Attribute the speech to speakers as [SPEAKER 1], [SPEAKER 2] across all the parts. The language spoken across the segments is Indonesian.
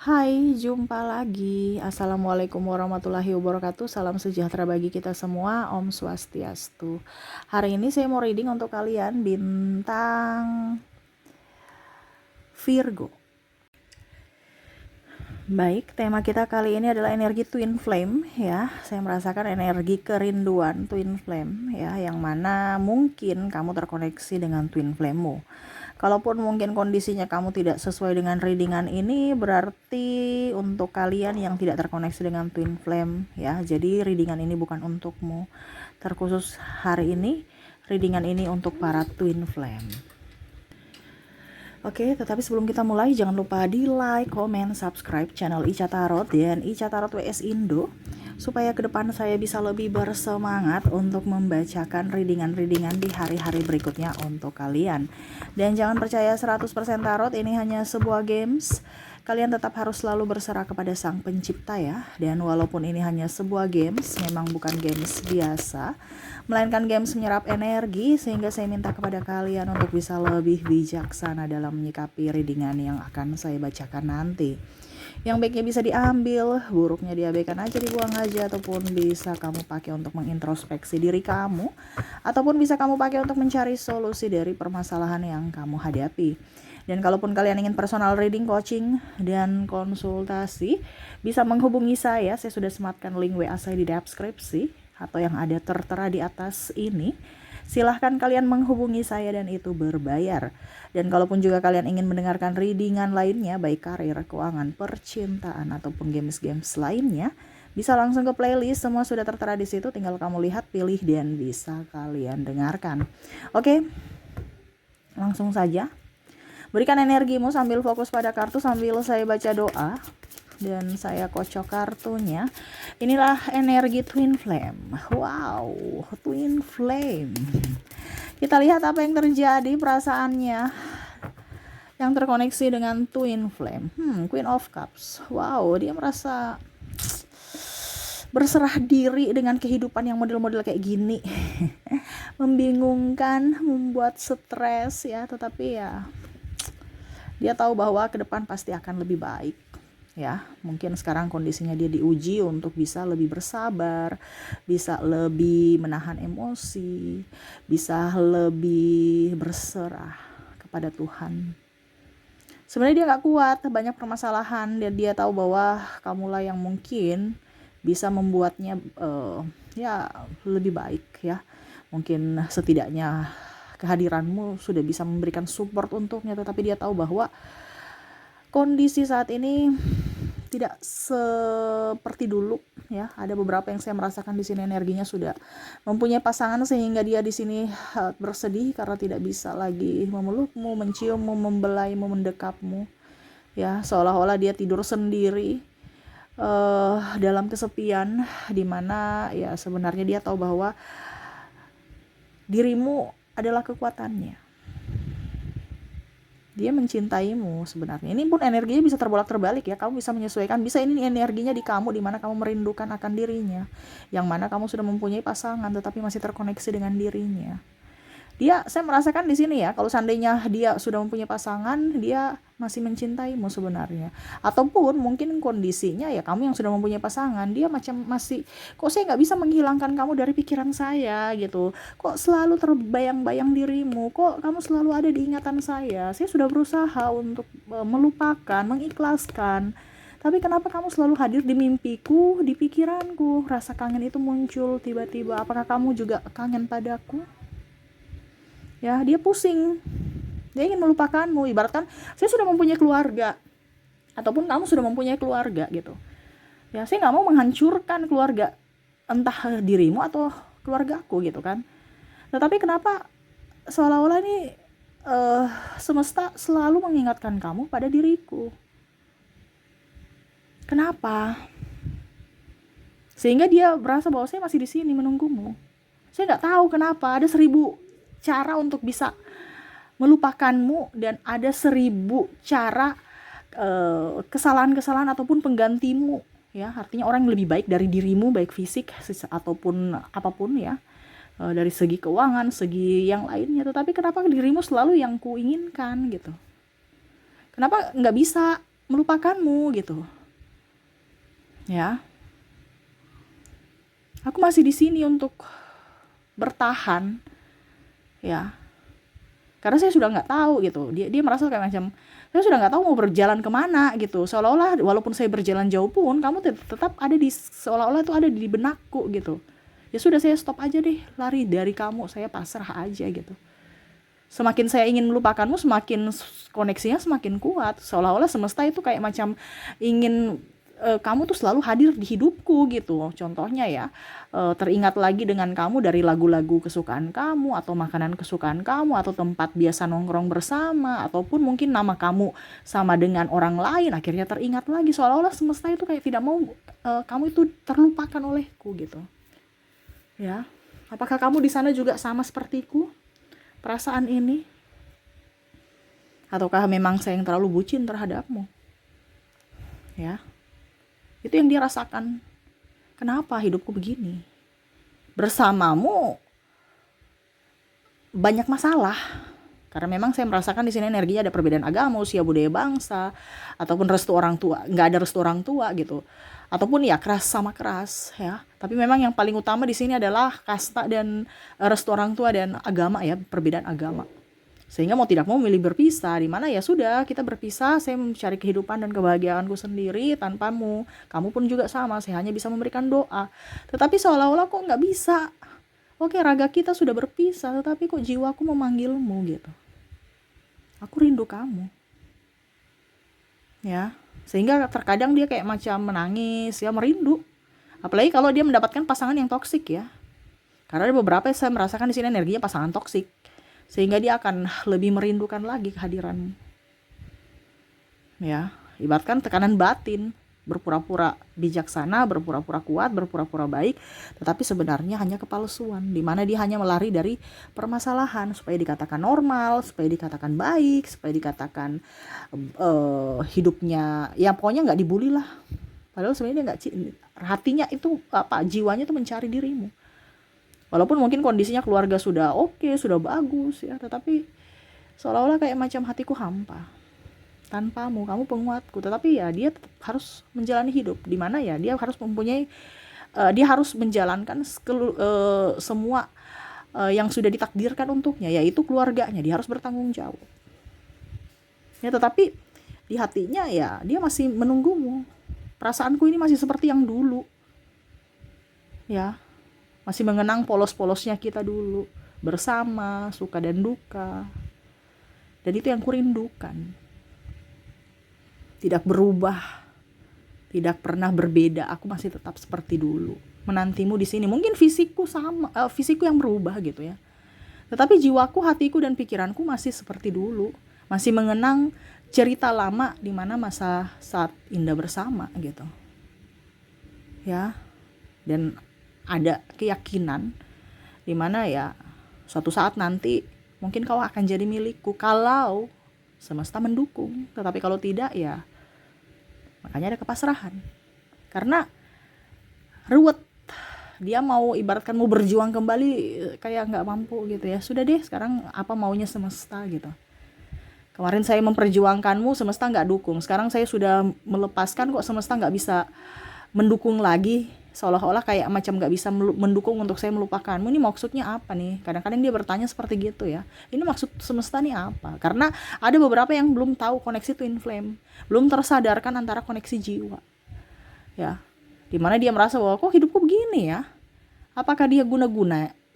[SPEAKER 1] Hai, jumpa lagi. Assalamualaikum warahmatullahi wabarakatuh. Salam sejahtera bagi kita semua. Om Swastiastu. Hari ini saya mau reading untuk kalian bintang Virgo. Baik, tema kita kali ini adalah energi twin flame ya. Saya merasakan energi kerinduan twin flame ya, yang mana mungkin kamu terkoneksi dengan twin flame-mu. Kalaupun mungkin kondisinya kamu tidak sesuai dengan readingan ini, berarti untuk kalian yang tidak terkoneksi dengan twin flame ya. Jadi readingan ini bukan untukmu. Terkhusus hari ini, readingan ini untuk para twin flame. Oke, tetapi sebelum kita mulai, jangan lupa di like, comment, subscribe channel Ica Tarot dan Ica Tarot WS Indo, supaya ke depan saya bisa lebih bersemangat untuk membacakan readingan-readingan di hari-hari berikutnya untuk kalian. Dan jangan percaya 100% tarot ini hanya sebuah games. Kalian tetap harus selalu berserah kepada Sang Pencipta ya. Dan walaupun ini hanya sebuah games, memang bukan games biasa, melainkan games menyerap energi, sehingga saya minta kepada kalian untuk bisa lebih bijaksana dalam menyikapi readingan yang akan saya bacakan nanti. Yang baiknya bisa diambil, buruknya diabaikan aja, dibuang aja, ataupun bisa kamu pakai untuk mengintrospeksi diri kamu, ataupun bisa kamu pakai untuk mencari solusi dari permasalahan yang kamu hadapi. Dan kalaupun kalian ingin personal reading, coaching, dan konsultasi, bisa menghubungi saya sudah sematkan link WA saya di deskripsi, atau yang ada tertera di atas ini. Silahkan kalian menghubungi saya dan itu berbayar. Dan kalaupun juga kalian ingin mendengarkan readingan lainnya, baik karir, keuangan, percintaan, ataupun games-games lainnya, bisa langsung ke playlist, semua sudah tertera di situ, tinggal kamu lihat, pilih, dan bisa kalian dengarkan. Oke, langsung saja. Berikan energimu sambil fokus pada kartu sambil saya baca doa. Dan saya kocok kartunya. Inilah energi twin flame. Wow, twin flame. Kita lihat apa yang terjadi perasaannya yang terkoneksi dengan twin flame. Queen of Cups. Wow, dia merasa berserah diri dengan kehidupan yang model-model kayak gini. Membingungkan, membuat stres ya, tetapi ya dia tahu bahwa ke depan pasti akan lebih baik. Ya, mungkin sekarang kondisinya dia diuji untuk bisa lebih bersabar, bisa lebih menahan emosi, bisa lebih berserah kepada Tuhan. Sebenarnya dia gak kuat, banyak permasalahan, dan dia tahu bahwa kamulah yang mungkin bisa membuatnya ya lebih baik ya. Mungkin setidaknya kehadiranmu sudah bisa memberikan support untuknya, tetapi dia tahu bahwa kondisi saat ini tidak seperti dulu ya. Ada beberapa yang saya merasakan di sini energinya sudah mempunyai pasangan, sehingga dia di sini bersedih karena tidak bisa lagi memelukmu, menciummu, membelaimu, mendekapmu. Ya, seolah-olah dia tidur sendiri dalam kesepian, dimana ya sebenarnya dia tahu bahwa dirimu adalah kekuatannya. Dia mencintaimu sebenarnya. Ini pun energinya bisa terbolak-terbalik ya. Kamu bisa menyesuaikan. Bisa ini energinya di kamu, di mana kamu merindukan akan dirinya. Yang mana kamu sudah mempunyai pasangan tetapi masih terkoneksi dengan dirinya. Saya merasakan di sini ya, kalau seandainya dia sudah mempunyai pasangan, dia masih mencintaimu sebenarnya. Ataupun mungkin kondisinya ya kamu yang sudah mempunyai pasangan, dia macam masih, kok saya nggak bisa menghilangkan kamu dari pikiran saya gitu. Kok selalu terbayang-bayang dirimu, kok kamu selalu ada di ingatan saya. Saya sudah berusaha untuk melupakan, mengikhlaskan. Tapi kenapa kamu selalu hadir di mimpiku, di pikiranku? Rasa kangen itu muncul tiba-tiba. Apakah kamu juga kangen padaku? Ya, dia pusing, dia ingin melupakanmu. Ibaratkan saya sudah mempunyai keluarga, ataupun kamu sudah mempunyai keluarga gitu ya. Saya nggak mau menghancurkan keluarga, entah dirimu atau keluargaku gitu kan. Tetapi kenapa seolah-olah ini semesta selalu mengingatkan kamu pada diriku? Kenapa? Sehingga dia berasa bahwa saya masih di sini menunggumu. Saya nggak tahu kenapa. Ada 1000 cara untuk bisa melupakanmu, dan ada 1000 cara kesalahan-kesalahan ataupun penggantimu ya. Artinya orang yang lebih baik dari dirimu, baik fisik ataupun apapun ya, dari segi keuangan, segi yang lainnya. Tetapi kenapa dirimu selalu yang kuinginkan gitu? Kenapa nggak bisa melupakanmu gitu. Ya. Aku masih di sini untuk bertahan, ya. Karena saya sudah nggak tahu gitu. Dia merasa kayak macam saya sudah nggak tahu mau berjalan kemana gitu. Seolah-olah walaupun saya berjalan jauh pun kamu tetap ada di, seolah-olah itu ada di benakku gitu. Ya sudah, saya stop aja deh lari dari kamu, saya pasrah aja gitu. Semakin saya ingin melupakanmu, semakin koneksinya semakin kuat. Seolah-olah semesta itu kayak macam ingin kamu tuh selalu hadir di hidupku gitu. Contohnya ya, teringat lagi dengan kamu dari lagu-lagu kesukaan kamu, atau makanan kesukaan kamu, atau tempat biasa nongkrong bersama, ataupun mungkin nama kamu sama dengan orang lain, akhirnya teringat lagi. Seolah-olah semesta itu kayak tidak mau kamu itu terlupakan olehku gitu. Ya, apakah kamu di sana juga sama sepertiku? Perasaan ini, ataukah memang saya yang terlalu bucin terhadapmu? Ya, itu yang dia rasakan. Kenapa hidupku begini? Bersamamu banyak masalah, karena memang saya merasakan di sini energinya ada perbedaan agama, usia, budaya, bangsa, ataupun restu orang tua. Nggak ada restu orang tua gitu, ataupun ya keras sama keras ya. Tapi memang yang paling utama di sini adalah kasta dan restu orang tua dan agama ya, perbedaan agama. Sehingga mau tidak mau milih berpisah, di mana ya sudah kita berpisah, saya mencari kehidupan dan kebahagiaanku sendiri tanpamu. Kamu pun juga sama, saya hanya bisa memberikan doa. Tetapi seolah-olah kok nggak bisa. Oke, raga kita sudah berpisah, tetapi kok jiwaku memanggilmu gitu. Aku rindu kamu. Ya, sehingga terkadang dia kayak macam menangis, ya merindu. Apalagi kalau dia mendapatkan pasangan yang toksik ya. Karena ada beberapa yang saya merasakan di sini energinya pasangan toksik, sehingga dia akan lebih merindukan lagi kehadiranmu. Ya, ibaratkan tekanan batin, berpura-pura bijaksana, berpura-pura kuat, berpura-pura baik, tetapi sebenarnya hanya kepalsuan, di mana dia hanya melari dari permasalahan supaya dikatakan normal, supaya dikatakan baik, supaya dikatakan hidupnya, ya pokoknya nggak dibully lah. Padahal sebenarnya dia nggak, hatinya itu jiwanya itu mencari dirimu. Walaupun mungkin kondisinya keluarga sudah oke, sudah bagus ya, tetapi seolah-olah kayak macam hatiku hampa. Tanpamu, kamu penguatku. Tetapi ya dia tetap harus menjalani hidup, di mana ya dia harus mempunyai, dia harus menjalankan semua yang sudah ditakdirkan untuknya, yaitu keluarganya. Dia harus bertanggung jawab. Ya, tetapi di hatinya ya dia masih menunggumu. Perasaanku ini masih seperti yang dulu. Ya, masih mengenang polos-polosnya kita dulu, bersama, suka dan duka. Dan itu yang kurindukan. Tidak berubah, tidak pernah berbeda. Aku masih tetap seperti dulu, menantimu di sini. Mungkin fisikku sama, fisikku yang berubah gitu ya. Tetapi jiwaku, hatiku dan pikiranku masih seperti dulu. Masih mengenang cerita lama di mana masa saat indah bersama gitu. Ya. Dan ada keyakinan di mana ya suatu saat nanti mungkin kau akan jadi milikku kalau semesta mendukung. Tetapi kalau tidak ya makanya ada kepasrahan. Karena ruwet, dia mau ibaratkan mau berjuang kembali kayak nggak mampu gitu ya. Sudah deh, sekarang apa maunya semesta gitu. Kemarin saya memperjuangkanmu, semesta nggak dukung. Sekarang saya sudah melepaskan, kok semesta nggak bisa mendukung lagi. Seolah-olah kayak macam nggak bisa mendukung untuk saya melupakanmu. Ini maksudnya apa nih? Kadang-kadang dia bertanya seperti gitu ya. Ini maksud semesta nih apa? Karena ada beberapa yang belum tahu koneksi twin flame, belum tersadarkan antara koneksi jiwa. Ya, dimana dia merasa bahwa kok hidupku begini ya? Apakah dia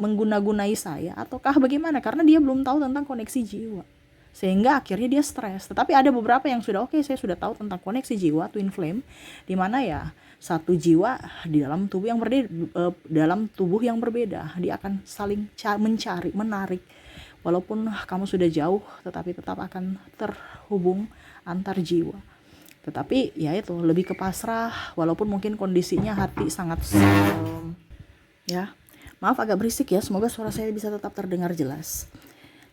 [SPEAKER 1] mengguna-gunai saya ataukah bagaimana? Karena dia belum tahu tentang koneksi jiwa. Sehingga akhirnya dia stres. Tetapi ada beberapa yang sudah oke, saya sudah tahu tentang koneksi jiwa twin flame, di mana ya satu jiwa di dalam tubuh yang berbeda, dia akan saling mencari, menarik. Walaupun kamu sudah jauh, tetapi tetap akan terhubung antar jiwa. Tetapi ya itu lebih ke pasrah, walaupun mungkin kondisinya hati sangat ya. Maaf agak berisik ya, semoga suara saya bisa tetap terdengar jelas.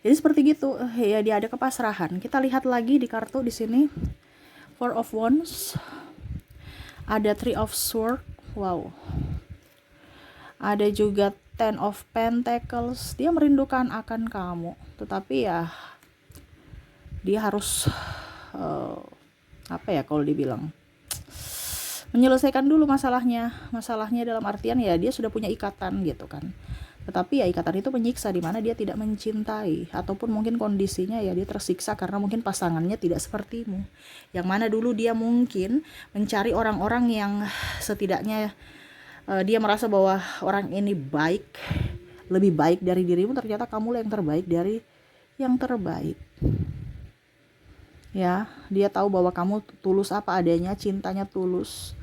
[SPEAKER 1] Jadi seperti gitu ya, dia ada kepasrahan. Kita lihat lagi di kartu di sini, Four of Wands, ada Three of Swords, wow. Ada juga Ten of Pentacles. Dia merindukan akan kamu, tetapi ya dia harus apa ya kalau dibilang, menyelesaikan dulu masalahnya dalam artian ya dia sudah punya ikatan gitu kan. Tetapi ya ikatan itu menyiksa, di mana dia tidak mencintai, ataupun mungkin kondisinya ya dia tersiksa karena mungkin pasangannya tidak sepertimu. Yang mana dulu dia mungkin mencari orang-orang yang setidaknya dia merasa bahwa orang ini baik, lebih baik dari dirimu, ternyata kamulah yang terbaik dari yang terbaik. Ya, dia tahu bahwa kamu tulus apa adanya, cintanya tulus.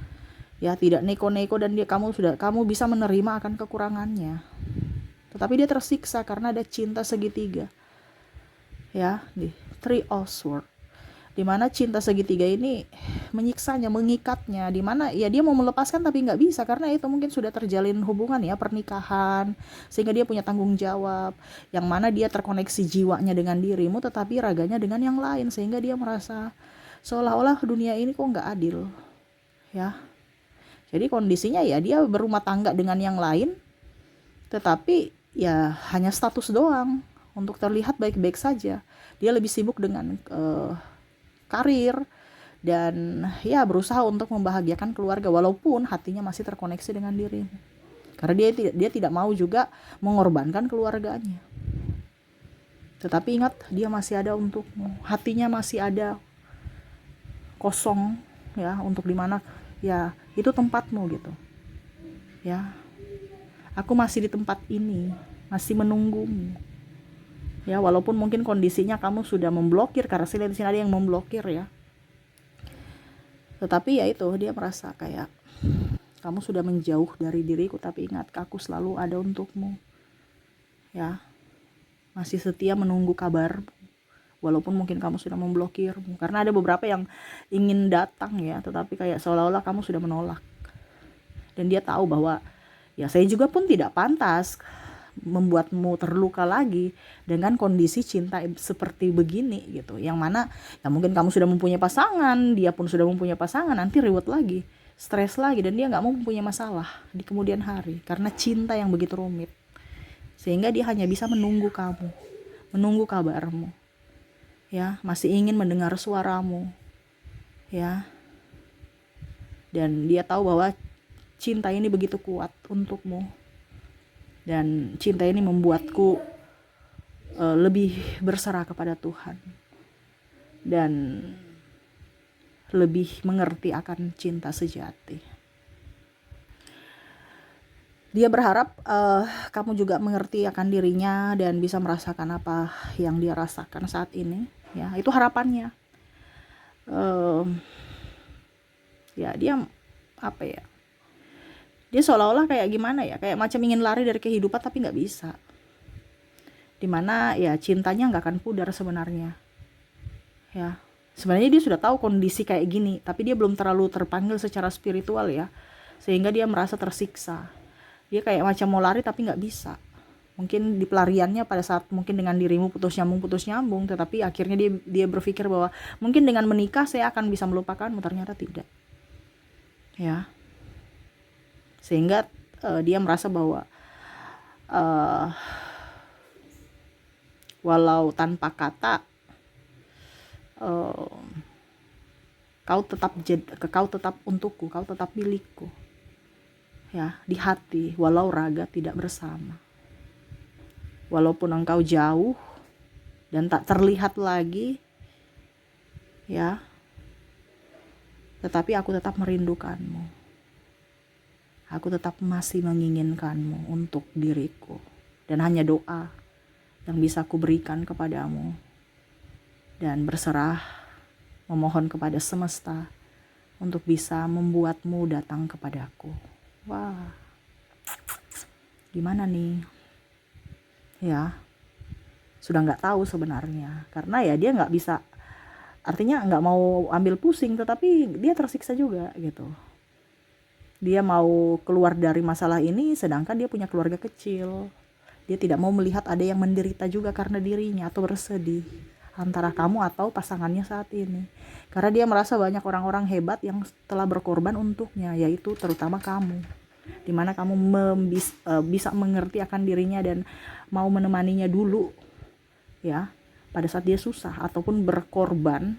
[SPEAKER 1] Ya, tidak neko-neko, dan kamu bisa menerima akan kekurangannya. Tetapi dia tersiksa karena ada cinta segitiga. Ya, di Three of Swords. Dimana cinta segitiga ini menyiksanya, mengikatnya, dimana ya dia mau melepaskan tapi nggak bisa karena itu mungkin sudah terjalin hubungan ya, pernikahan, sehingga dia punya tanggung jawab, yang mana dia terkoneksi jiwanya dengan dirimu tetapi raganya dengan yang lain, sehingga dia merasa seolah-olah dunia ini kok nggak adil ya. Jadi kondisinya ya dia berumah tangga dengan yang lain, tetapi ya hanya status doang untuk terlihat baik-baik saja. Dia lebih sibuk dengan karir dan ya berusaha untuk membahagiakan keluarga, walaupun hatinya masih terkoneksi dengan dirimu. Karena dia tidak mau juga mengorbankan keluarganya. Tetapi ingat, dia masih ada untukmu. Hatinya masih ada kosong ya, untuk dimana ya itu tempatmu gitu. Ya. Aku masih di tempat ini, masih menunggumu. Ya, walaupun mungkin kondisinya kamu sudah memblokir, karena saya lihat di sini ada yang memblokir ya. Tetapi ya itu, dia merasa kayak kamu sudah menjauh dari diriku, tapi ingat, aku selalu ada untukmu. Ya. Masih setia menunggu kabar, walaupun mungkin kamu sudah memblokirmu. Karena ada beberapa yang ingin datang ya, tetapi kayak seolah-olah kamu sudah menolak. Dan dia tahu bahwa ya saya juga pun tidak pantas membuatmu terluka lagi dengan kondisi cinta seperti begini gitu. Yang mana ya mungkin kamu sudah mempunyai pasangan, dia pun sudah mempunyai pasangan, nanti ribut lagi, stres lagi, dan dia gak mau mempunyai masalah di kemudian hari karena cinta yang begitu rumit. Sehingga dia hanya bisa menunggu kamu, menunggu kabarmu ya, masih ingin mendengar suaramu ya. Dan dia tahu bahwa cinta ini begitu kuat untukmu, dan cinta ini membuatku lebih berserah kepada Tuhan dan lebih mengerti akan cinta sejati. Dia berharap kamu juga mengerti akan dirinya dan bisa merasakan apa yang dia rasakan saat ini ya. Itu harapannya. Ya dia apa ya, dia seolah-olah kayak gimana ya, kayak macam ingin lari dari kehidupan tapi nggak bisa. Dimana ya cintanya nggak akan pudar sebenarnya ya. Sebenarnya dia sudah tahu kondisi kayak gini, tapi dia belum terlalu terpanggil secara spiritual ya, sehingga dia merasa tersiksa. Dia kayak macam mau lari tapi nggak bisa. Mungkin di pelariannya pada saat mungkin dengan dirimu putus nyambung, tetapi akhirnya dia berpikir bahwa mungkin dengan menikah saya akan bisa melupakanmu, ternyata tidak ya. Sehingga dia merasa bahwa walau tanpa kata kau tetap untukku, kau tetap milikku ya, di hati, walau raga tidak bersama. Walaupun engkau jauh dan tak terlihat lagi ya, tetapi aku tetap merindukanmu. Aku tetap masih menginginkanmu untuk diriku, dan hanya doa yang bisa aku berikan kepadamu, dan berserah memohon kepada semesta untuk bisa membuatmu datang kepadaku. Wah, gimana nih ya, sudah nggak tahu sebenarnya, karena ya dia nggak bisa, artinya nggak mau ambil pusing, tetapi dia tersiksa juga gitu. Dia mau keluar dari masalah ini, sedangkan dia punya keluarga kecil. Dia tidak mau melihat ada yang menderita juga karena dirinya atau bersedih antara kamu atau pasangannya saat ini. Karena dia merasa banyak orang-orang hebat yang telah berkorban untuknya, yaitu terutama kamu. Dimana kamu bisa mengerti akan dirinya dan mau menemaninya dulu ya, pada saat dia susah, ataupun berkorban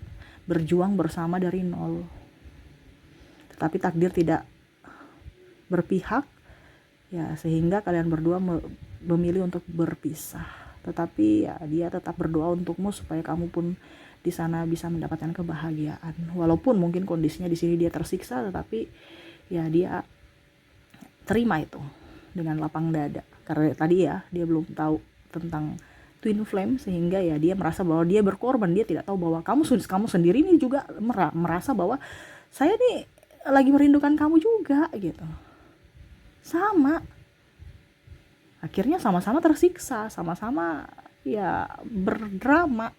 [SPEAKER 1] berjuang bersama dari nol. Tetapi takdir tidak berpihak, ya, sehingga kalian berdua memilih untuk berpisah. Tetapi ya dia tetap berdoa untukmu supaya kamu pun di sana bisa mendapatkan kebahagiaan. Walaupun mungkin kondisinya di sini dia tersiksa, tetapi ya dia terima itu dengan lapang dada. Karena tadi ya dia belum tahu tentang twin flame, sehingga ya dia merasa bahwa dia berkorban. Dia tidak tahu bahwa kamu sendiri ini juga merasa bahwa saya nih lagi merindukan kamu juga gitu. Sama. Akhirnya sama-sama tersiksa, sama-sama ya berdrama.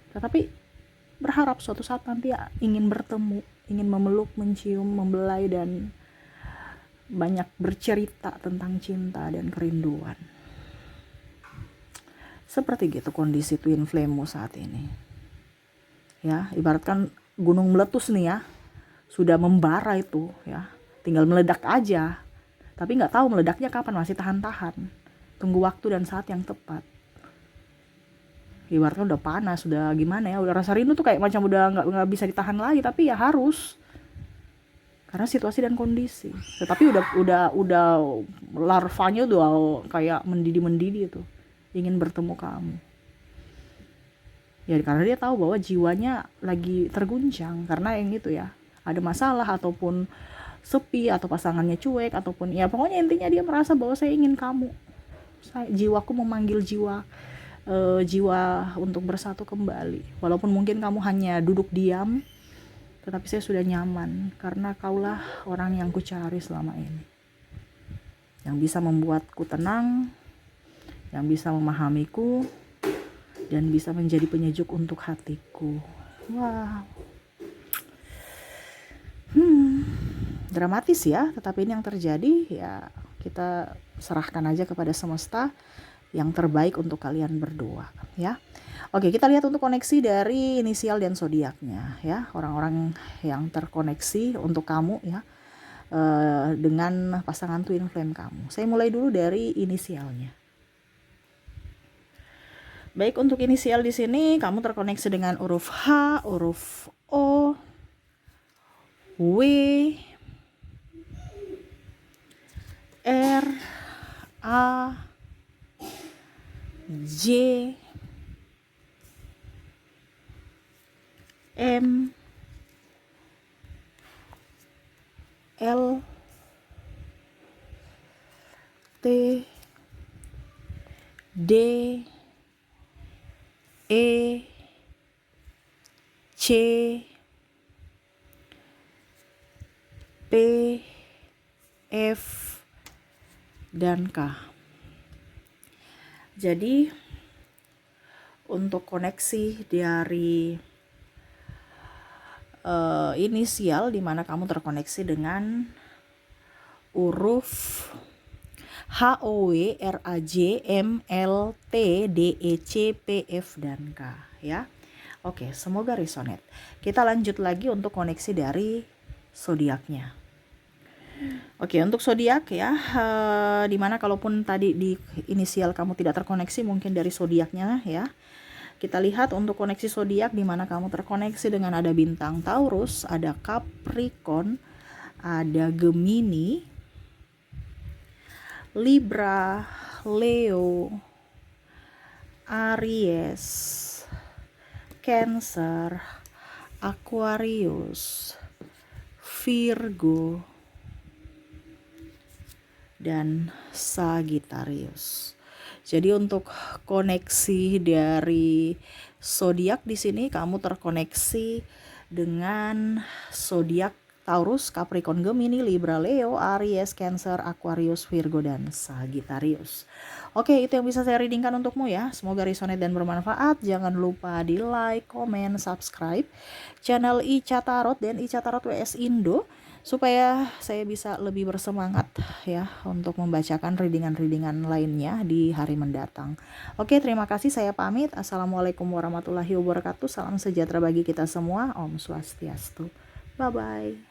[SPEAKER 1] Tetapi berharap suatu saat nanti ya ingin bertemu, ingin memeluk, mencium, membelai, dan banyak bercerita tentang cinta dan kerinduan. Seperti gitu kondisi twin flame-mu saat ini. Ya, ibaratkan gunung meletus nih ya. Sudah membara itu ya. Tinggal meledak aja. Tapi nggak tahu meledaknya kapan, masih tahan-tahan. Tunggu waktu dan saat yang tepat. Ibaratnya udah panas, udah gimana ya, udah rasa rindu tuh kayak macam udah nggak bisa ditahan lagi, tapi ya harus. Karena situasi dan kondisi. Tetapi udah larvanya udah kayak mendidih tuh. Ingin bertemu kamu. Ya karena dia tahu bahwa jiwanya lagi terguncang karena yang itu ya. Ada masalah ataupun sepi atau pasangannya cuek ataupun ya pokoknya intinya dia merasa bahwa saya ingin kamu. Jiwaku memanggil jiwa untuk bersatu kembali. Walaupun mungkin kamu hanya duduk diam, tetapi saya sudah nyaman karena kaulah orang yang kucari selama ini. Yang bisa membuatku tenang, yang bisa memahamiku, dan bisa menjadi penyejuk untuk hatiku. Wow. Dramatis ya, tetapi ini yang terjadi ya kita serahkan aja kepada semesta yang terbaik untuk kalian berdua ya. Oke, kita lihat untuk koneksi dari inisial dan zodiaknya ya, orang-orang yang terkoneksi untuk kamu ya dengan pasangan twin flame kamu. Saya mulai dulu dari inisialnya. Baik, untuk inisial di sini kamu terkoneksi dengan huruf H, huruf O, W, R, A, J, M, L, T, D, E, C, P, F, dan K. Jadi untuk koneksi dari inisial di mana kamu terkoneksi dengan huruf H, O, W, R, A, J, M, L, T, D, E, C, P, F, dan K ya. Oke, semoga resonate. Kita lanjut lagi untuk koneksi dari zodiaknya. Oke, untuk zodiak ya, dimana kalaupun tadi di inisial kamu tidak terkoneksi, mungkin dari zodiaknya ya. Kita lihat untuk koneksi zodiak di mana kamu terkoneksi dengan ada bintang Taurus, ada Capricorn, ada Gemini, Libra, Leo, Aries, Cancer, Aquarius, Virgo, dan Sagittarius. Jadi untuk koneksi dari zodiak di sini kamu terkoneksi dengan zodiak Taurus, Capricorn, Gemini, Libra, Leo, Aries, Cancer, Aquarius, Virgo, dan Sagittarius. Oke, itu yang bisa saya readingkan untukmu ya. Semoga resonate dan bermanfaat. Jangan lupa di like, komen, subscribe channel Ica Tarot dan Ica Tarot WS Indo supaya saya bisa lebih bersemangat ya untuk membacakan readingan-readingan lainnya di hari mendatang. Oke, terima kasih, saya pamit. Assalamualaikum warahmatullahi wabarakatuh. Salam sejahtera bagi kita semua. Om Swastiastu. Bye-bye.